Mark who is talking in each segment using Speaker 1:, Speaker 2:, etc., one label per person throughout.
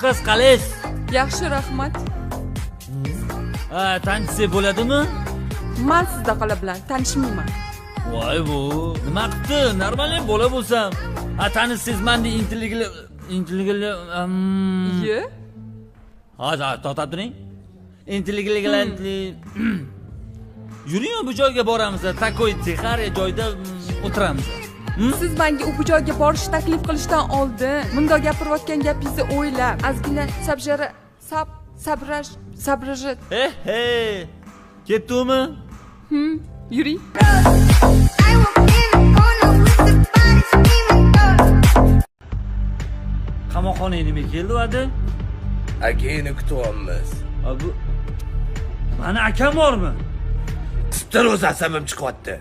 Speaker 1: qiz qalaysiz?
Speaker 2: Yaxshi, rahmat.
Speaker 1: Ha, tanishsak bo'ladimi?
Speaker 2: Men sizda qola bilan tanishmayman.
Speaker 1: Voy bu, nima qildi? Normal bola bo'lsam. Ha, tanishsiz menda intilligili.
Speaker 2: Ye?
Speaker 1: Ha, to'xtab turing. Intilligili. Yuring, bu joyga boramiz. Takoy texariya joyda o'tiramiz.
Speaker 2: Siz menga u joyga borish taklif qilishdan oldin bunda gapirayotgan gapingizni o'ylab, ozgina sabrash.
Speaker 1: He. Ketdimi?
Speaker 2: Yuring.
Speaker 1: Qamoqxonaga nima keldi vadi?
Speaker 3: Akani kutyapmiz.
Speaker 1: Bu mani akam bormi?
Speaker 3: Tutdir o'zi asabim chiqyapti.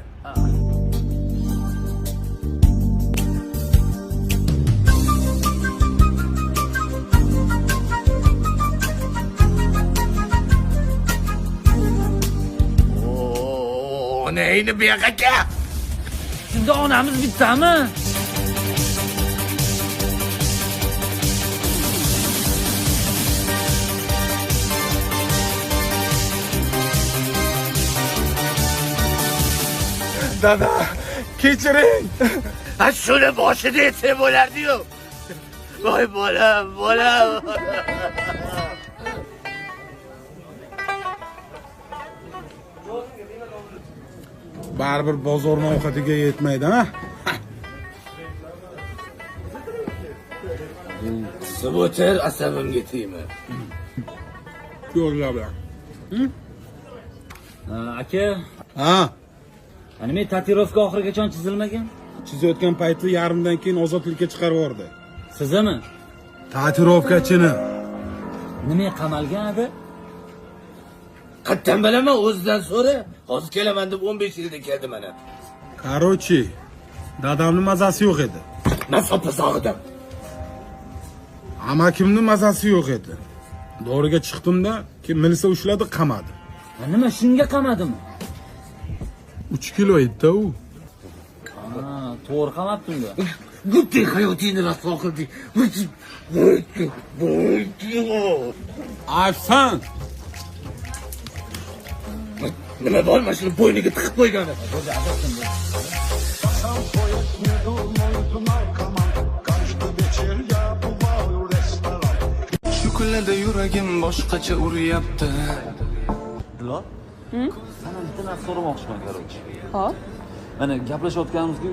Speaker 3: Neyni bu yoqqa kel?
Speaker 1: Sizni onamiz bittami?
Speaker 3: Dada, kechiring. Ha shuni boshida yetsam bo'lardi-yu. Voy bolam.
Speaker 4: Baribir bozorning ovqatiga yetmaydi-a?
Speaker 3: Qisib o'tir, asabimga tegma.
Speaker 4: Ko'rlar bilan.
Speaker 1: Aka,
Speaker 4: Ha,
Speaker 1: nima tatuirovka oxirigacha chizilmagan?
Speaker 4: chizayotgan payti yarimdan keyin ozodlikka chiqarib yubordi.
Speaker 1: Sizmi?
Speaker 4: Tatuirovkachini.
Speaker 1: Nima qamalgan edi?
Speaker 3: Qattan bilaman, o'zidan so'ra. Hozir kelaman deb 15 yilda keldi mana.
Speaker 4: Qarochi, dadamning mazasi yo'q edi.
Speaker 3: Men sopasog'idim.
Speaker 4: Amakimning mazasi yo'q edi. Doriga chiqdimda, milisa ushladi, qamadi.
Speaker 1: Nima shunga qamadimi?
Speaker 4: 3 kilo edi u.
Speaker 1: To'g'ri qamabdimda.
Speaker 3: Gutti hayotingni rasvo qilding.
Speaker 4: Afsan.
Speaker 3: Nima bor, mana shuni bo'yniga tiqib qo'ygani.
Speaker 5: Shu kunlarda yuragim boshqacha uryapti.
Speaker 1: Dilo? Sana bitta narsa so'ramoqchiman, qarochi.
Speaker 2: Hop.
Speaker 1: Mana gaplashayotganimizga